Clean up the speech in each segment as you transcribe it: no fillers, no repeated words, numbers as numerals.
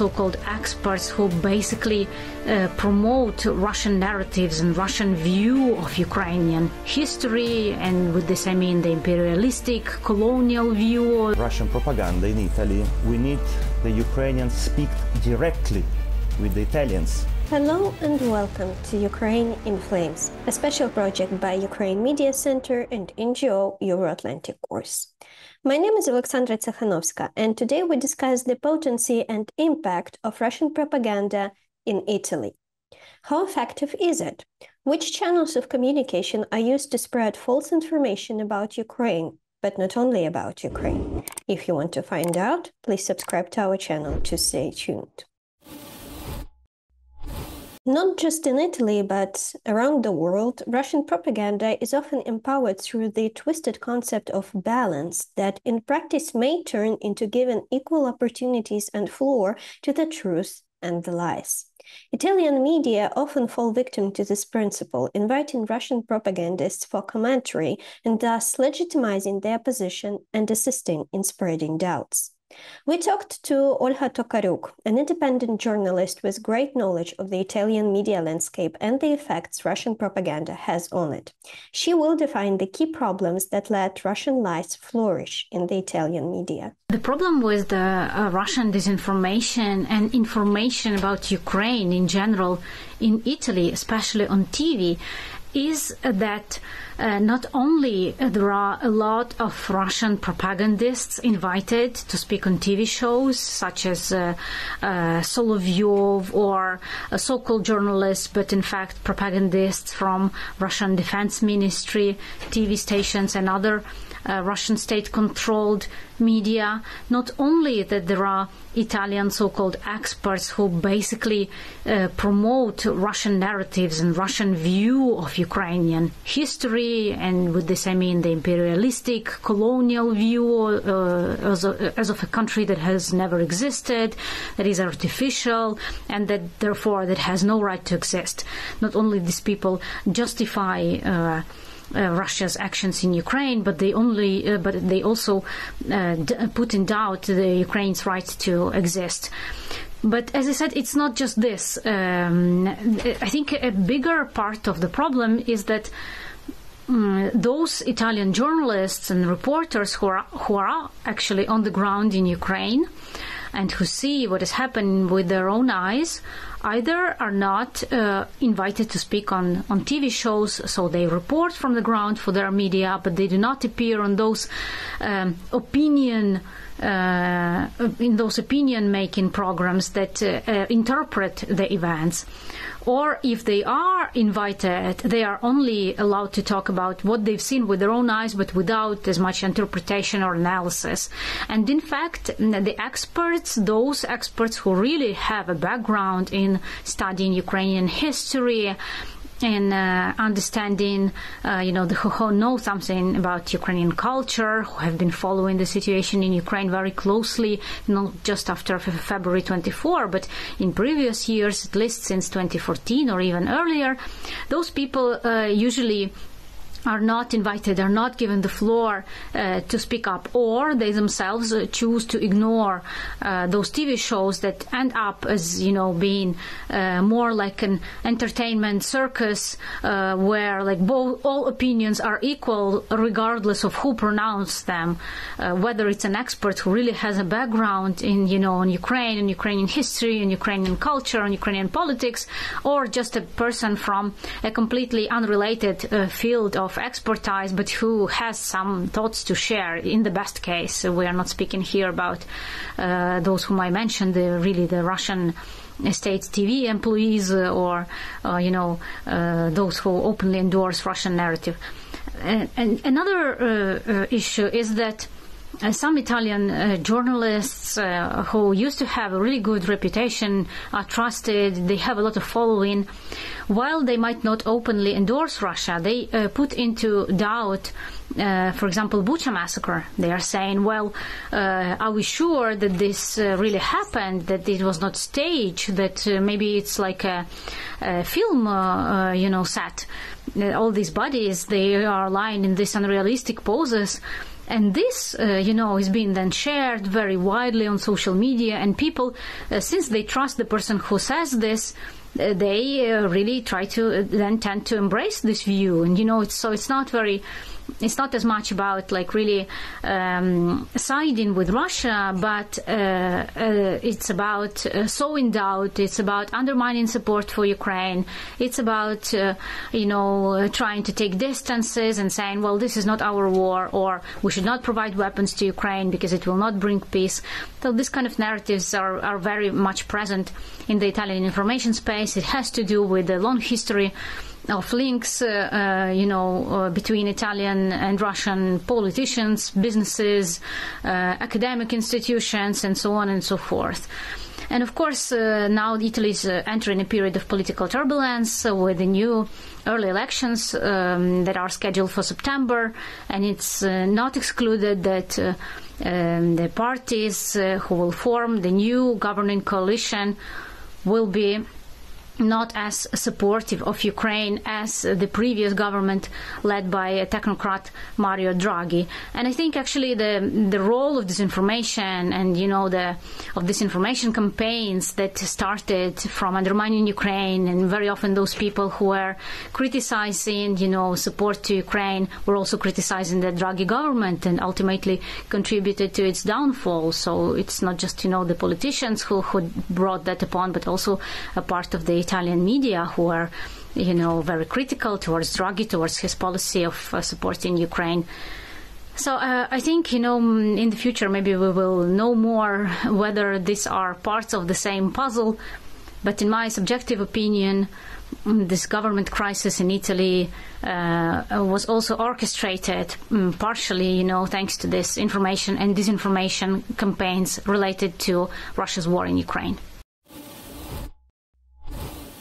so-called experts who basically promote Russian narratives and Russian view of Ukrainian history, and with this I mean the imperialistic, colonial view. Russian propaganda in Italy. We need the Ukrainians speak directly with the Italians. Hello and welcome to Ukraine in Flames, a special project by Ukraine Media Center and NGO Euro-Atlantic Course. My name is Alexandra Tsahanovska, and today we discuss the potency and impact of Russian propaganda in Italy. How effective is it? Which channels of communication are used to spread false information about Ukraine, but not only about Ukraine? If you want to find out, please subscribe to our channel to stay tuned. Not just in Italy, but around the world, Russian propaganda is often empowered through the twisted concept of balance that in practice may turn into giving equal opportunities and floor to the truth and the lies. Italian media often fall victim to this principle, inviting Russian propagandists for commentary and thus legitimizing their position and assisting in spreading doubts. We talked to Olga Tokariuk, an independent journalist with great knowledge of the Italian media landscape and the effects Russian propaganda has on it. She will define the key problems that let Russian lies flourish in the Italian media. The problem with the Russian disinformation and information about Ukraine in general in Italy, especially on TV, is that not only there are a lot of Russian propagandists invited to speak on TV shows, such as Solovyov or so-called journalists, but in fact propagandists from Russian Defense Ministry, TV stations and other Russian state-controlled media. Not only that there are Italian so-called experts who basically promote Russian narratives and Russian view of Ukrainian history, and with this I mean the imperialistic, colonial view as of a country that has never existed, that is artificial, and that therefore that has no right to exist. Not only these people justify Russia's actions in Ukraine, but they also put in doubt the Ukraine's right to exist. But as I said, it's not just this. I think a bigger part of the problem is that those Italian journalists and reporters who are actually on the ground in Ukraine and who see what is happening with their own eyes, either are not invited to speak on TV shows, so they report from the ground for their media, but they do not appear on those opinion-making programs that interpret the events. Or if they are invited, they are only allowed to talk about what they've seen with their own eyes, but without as much interpretation or analysis. And in fact, the experts, those experts who really have a background in studying Ukrainian history, in understanding, who know something about Ukrainian culture, who have been following the situation in Ukraine very closely, not just after February 24, but in previous years, at least since 2014 or even earlier, those people usually are not invited, are not given the floor to speak up, or they themselves choose to ignore those TV shows that end up as, being more like an entertainment circus where all opinions are equal regardless of who pronounced them, whether it's an expert who really has a background in, on Ukraine and Ukrainian history and Ukrainian culture and Ukrainian politics, or just a person from a completely unrelated field of expertise, but who has some thoughts to share. In the best case, we are not speaking here about those whom I mentioned, the Russian state TV employees or those who openly endorse Russian narrative. And another issue is that some Italian journalists who used to have a really good reputation, are trusted, they have a lot of following, while they might not openly endorse Russia, they put into doubt, for example, Bucha massacre. They are saying, well, are we sure that this really happened, that it was not staged, that maybe it's like a film, set. All these bodies, they are lying in these unrealistic poses. And this, is being then shared very widely on social media, and people, since they trust the person who says this, they really try to then tend to embrace this view. And it's not as much about really siding with Russia, but it's about sowing doubt. It's about undermining support for Ukraine. It's about trying to take distances and saying, well, this is not our war, or we should not provide weapons to Ukraine because it will not bring peace. So this kind of narratives are very much present in the Italian information space. It has to do with the long history of links, between Italian and Russian politicians, businesses, academic institutions, and so on and so forth. And of course, now Italy is entering a period of political turbulence with the new early elections that are scheduled for September, and it's not excluded that the parties who will form the new governing coalition will be not as supportive of Ukraine as the previous government led by technocrat Mario Draghi. And I think actually the role of disinformation and of disinformation campaigns that started from undermining Ukraine, and very often those people who were criticizing support to Ukraine were also criticizing the Draghi government and ultimately contributed to its downfall. So it's not just the politicians who brought that upon, but also a part of the Italian media who are, very critical towards Draghi, towards his policy of supporting Ukraine. So I think, in the future, maybe we will know more whether these are parts of the same puzzle. But in my subjective opinion, this government crisis in Italy was also orchestrated partially, thanks to this information and disinformation campaigns related to Russia's war in Ukraine.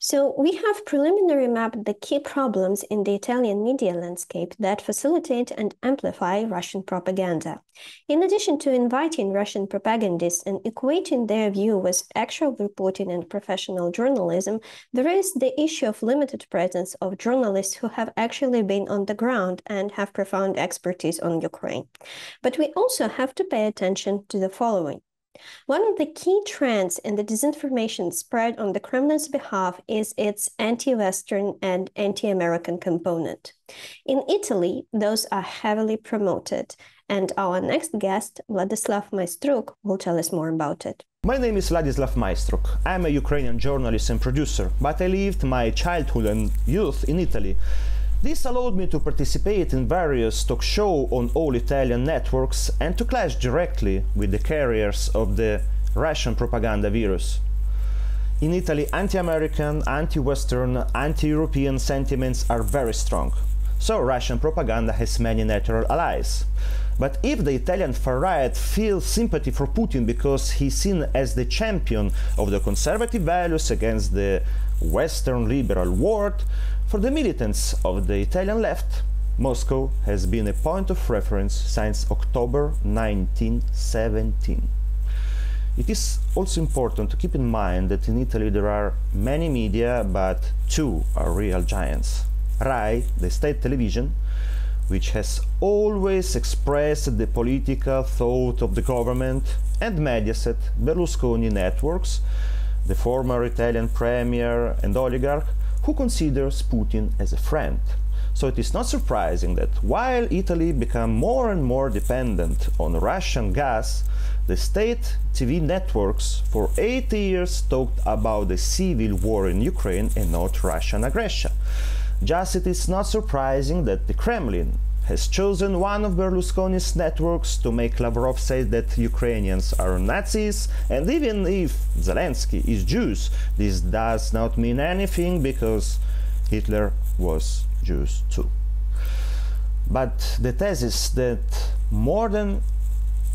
So we have preliminary mapped the key problems in the Italian media landscape that facilitate and amplify Russian propaganda. In addition to inviting Russian propagandists and equating their view with actual reporting and professional journalism, there is the issue of limited presence of journalists who have actually been on the ground and have profound expertise on Ukraine. But we also have to pay attention to the following. One of the key trends in the disinformation spread on the Kremlin's behalf is its anti-Western and anti-American component. In Italy, those are heavily promoted, and our next guest, Vladyslav Maistruk, will tell us more about it. My name is Vladyslav Maistruk. I'm a Ukrainian journalist and producer, but I lived my childhood and youth in Italy. This allowed me to participate in various talk shows on all Italian networks and to clash directly with the carriers of the Russian propaganda virus. In Italy, anti-American, anti-Western, anti-European sentiments are very strong, so Russian propaganda has many natural allies. But if the Italian far-right feels sympathy for Putin because he's seen as the champion of the conservative values against the Western liberal world, for the militants of the Italian left, Moscow has been a point of reference since October 1917. It is also important to keep in mind that in Italy there are many media, but two are real giants. Rai, the state television, which has always expressed the political thought of the government, and Mediaset, Berlusconi networks, the former Italian premier and oligarch, who considers Putin as a friend. So it is not surprising that while Italy became more and more dependent on Russian gas, the state TV networks for 8 years talked about the civil war in Ukraine and not Russian aggression. Just it is not surprising that the Kremlin has chosen one of Berlusconi's networks to make Lavrov say that Ukrainians are Nazis, and even if Zelensky is Jews, this does not mean anything because Hitler was Jews too. But the thesis that more than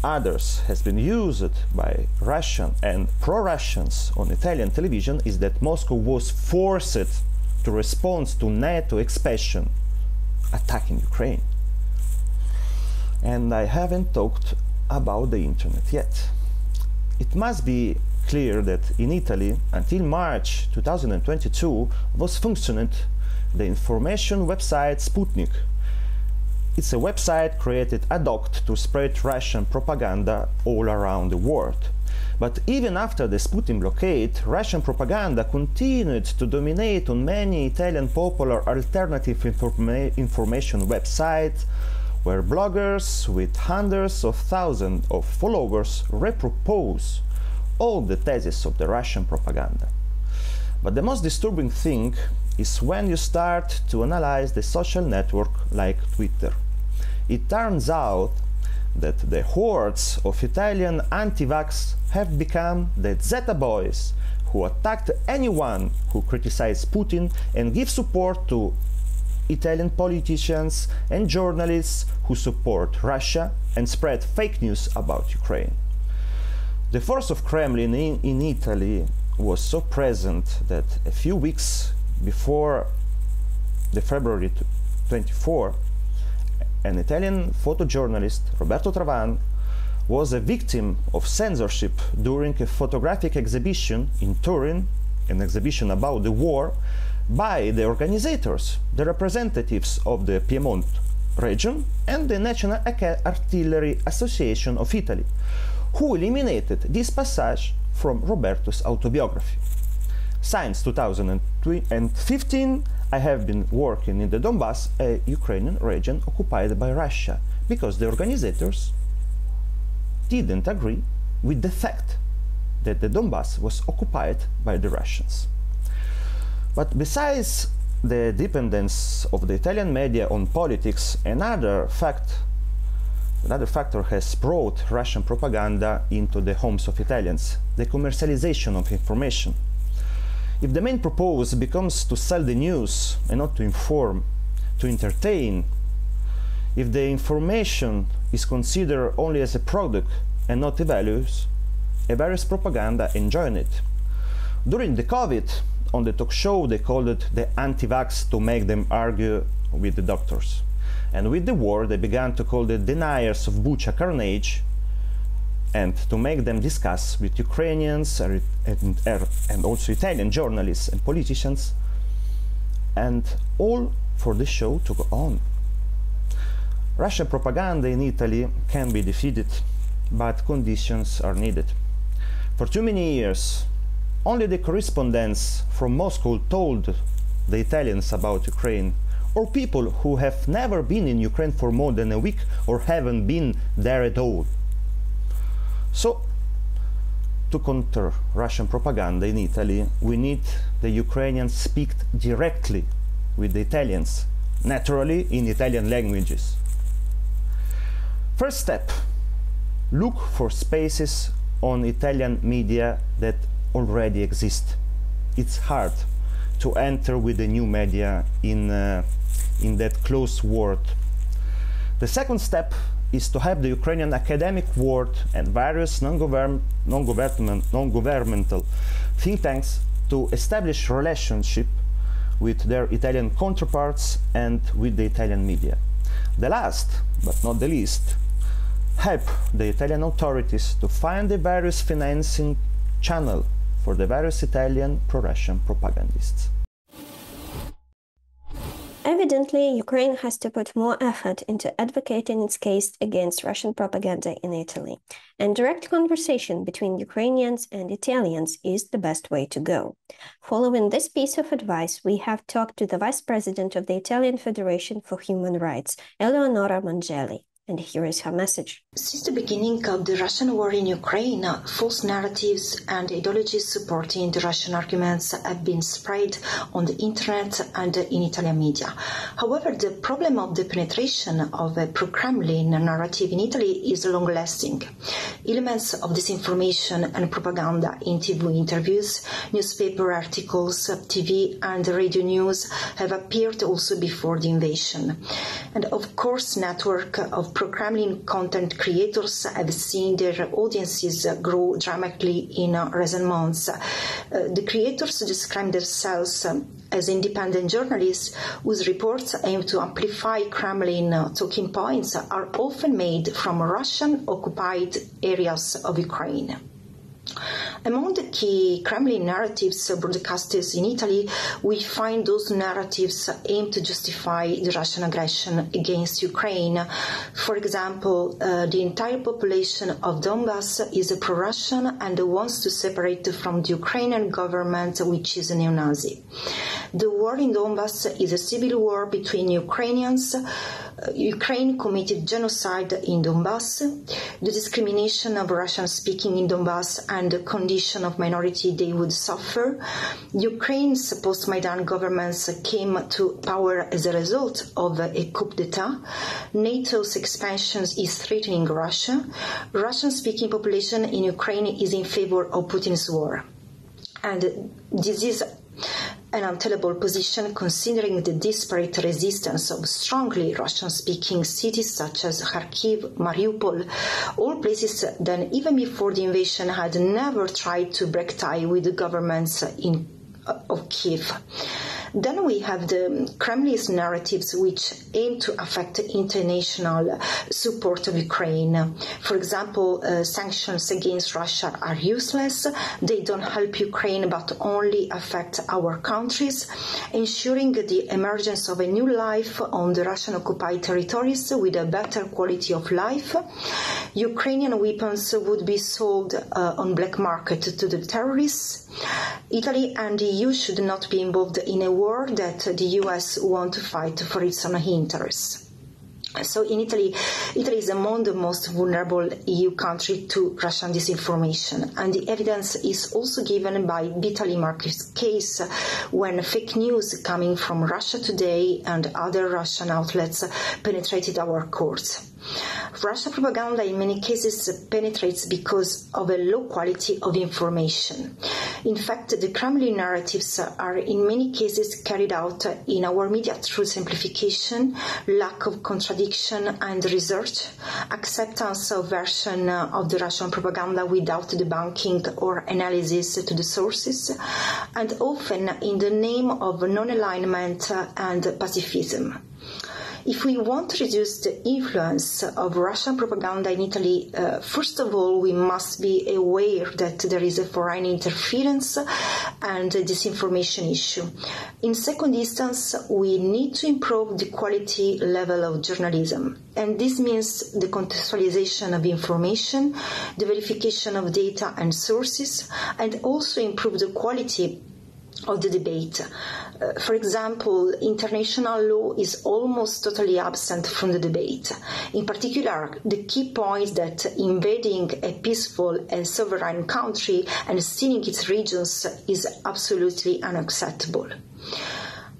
others has been used by Russian and pro-Russians on Italian television is that Moscow was forced to respond to NATO expansion attacking Ukraine. And I haven't talked about the internet yet. It must be clear that in Italy, until March 2022, was functioning the information website Sputnik. It's a website created ad hoc to spread Russian propaganda all around the world. But even after the Putin blockade, Russian propaganda continued to dominate on many Italian popular alternative information websites, where bloggers with hundreds of thousands of followers repropose all the theses of the Russian propaganda. But the most disturbing thing is when you start to analyze the social network like Twitter. It turns out that the hordes of Italian anti-vax have become the Zeta boys who attacked anyone who criticized Putin and give support to Italian politicians and journalists who support Russia and spread fake news about Ukraine. The force of Kremlin in Italy was so present that a few weeks before the February 24, an Italian photojournalist, Roberto Travan, was a victim of censorship during a photographic exhibition in Turin, an exhibition about the war, by the organizers, the representatives of the Piedmont region and the National Artillery Association of Italy, who eliminated this passage from Roberto's autobiography. Since 2015, I have been working in the Donbass, a Ukrainian region occupied by Russia, because the organizers didn't agree with the fact that the Donbass was occupied by the Russians. But besides the dependence of the Italian media on politics, another factor has brought Russian propaganda into the homes of Italians: the commercialization of information. If the main purpose becomes to sell the news and not to inform, to entertain, if the information is considered only as a product and not a various propaganda enjoying it. During the COVID, on the talk show, they called it the anti-vax to make them argue with the doctors. And with the war, they began to call the deniers of Bucha carnage and to make them discuss with Ukrainians and also Italian journalists and politicians, and all for the show to go on. Russian propaganda in Italy can be defeated, but conditions are needed. For too many years, only the correspondents from Moscow told the Italians about Ukraine, or people who have never been in Ukraine for more than a week or haven't been there at all. So, to counter Russian propaganda in Italy, we need the Ukrainians speak directly with the Italians, naturally in Italian languages. First step, look for spaces on Italian media that already exist. It's hard to enter with the new media in that closed world. The second step is to have the Ukrainian academic world and various non-governmental think tanks to establish relationship with their Italian counterparts and with the Italian media. The last, but not the least, help the Italian authorities to find the various financing channel for the various Italian pro-Russian propagandists. Evidently, Ukraine has to put more effort into advocating its case against Russian propaganda in Italy, and direct conversation between Ukrainians and Italians is the best way to go. Following this piece of advice, we have talked to the Vice President of the Italian Federation for Human Rights, Eleonora Mongelli. And here is her message. Since the beginning of the Russian war in Ukraine, false narratives and ideologies supporting the Russian arguments have been spread on the internet and in Italian media. However, the problem of the penetration of a pro-Kremlin narrative in Italy is long-lasting. Elements of disinformation and propaganda in TV interviews, newspaper articles, TV and radio news have appeared also before the invasion. And of course, network of pro-Kremlin content creators have seen their audiences grow dramatically in recent months. The creators describe themselves as independent journalists whose reports aim to amplify Kremlin talking points are often made from Russian-occupied areas of Ukraine. Among the key Kremlin narratives broadcasted in Italy, we find those narratives aimed to justify the Russian aggression against Ukraine. For example, the entire population of Donbass is pro-Russian and wants to separate from the Ukrainian government, which is a neo-Nazi. The war in Donbass is a civil war between Ukrainians. Ukraine committed genocide in Donbass. The discrimination of Russian speaking in Donbass and the condition of minority they would suffer. Ukraine's post-Maidan governments came to power as a result of a coup d'etat. NATO's expansion is threatening Russia. Russian-speaking population in Ukraine is in favor of Putin's war. And this is an untenable position considering the disparate resistance of strongly Russian-speaking cities such as Kharkiv, Mariupol, all places that even before the invasion had never tried to break tie with the governments of Kiev. Then we have the Kremlin's narratives which aim to affect international support of Ukraine. For example, sanctions against Russia are useless. They don't help Ukraine but only affect our countries, ensuring the emergence of a new life on the Russian-occupied territories with a better quality of life. Ukrainian weapons would be sold on black market to the terrorists. Italy and the EU should not be involved in a war that the US want to fight for its own interests. So in Italy is among the most vulnerable EU countries to Russian disinformation, and the evidence is also given by Vitaly Mark's case when fake news coming from Russia Today and other Russian outlets penetrated our courts. Russian propaganda in many cases penetrates because of a low quality of information. In fact, the Kremlin narratives are in many cases carried out in our media through simplification, lack of contradiction and research, acceptance of version of the Russian propaganda without debunking or analysis to the sources, and often in the name of non-alignment and pacifism. If we want to reduce the influence of Russian propaganda in Italy, first of all, we must be aware that there is a foreign interference and a disinformation issue. In second instance, we need to improve the quality level of journalism. And this means the contextualization of information, the verification of data and sources, and also improve the quality of the debate. For example, international law is almost totally absent from the debate. In particular, the key point that invading a peaceful and sovereign country and stealing its regions is absolutely unacceptable.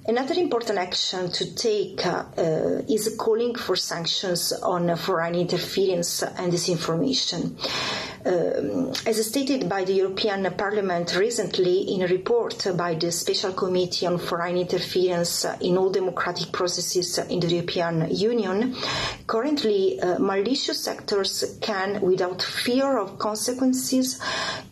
Another important action to take is calling for sanctions on foreign interference and disinformation. As stated by the European Parliament recently in a report by the Special Committee on Foreign Interference in all democratic processes in the European Union, currently malicious actors can, without fear of consequences,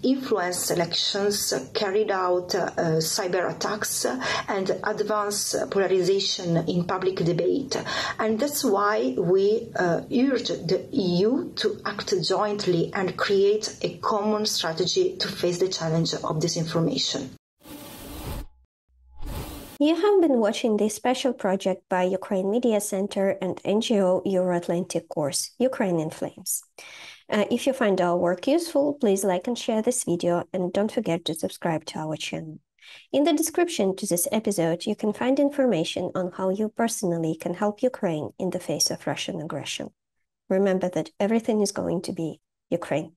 influence elections, carry out cyber attacks, and advance polarization in public debate. And that's why we urge the EU to act jointly and create a common strategy to face the challenge of disinformation. You have been watching this special project by Ukraine Media Center and NGO Euro-Atlantic course, Ukrainian Flames. If you find our work useful, please like and share this video, and don't forget to subscribe to our channel. In the description to this episode, you can find information on how you personally can help Ukraine in the face of Russian aggression. Remember that everything is going to be Ukraine.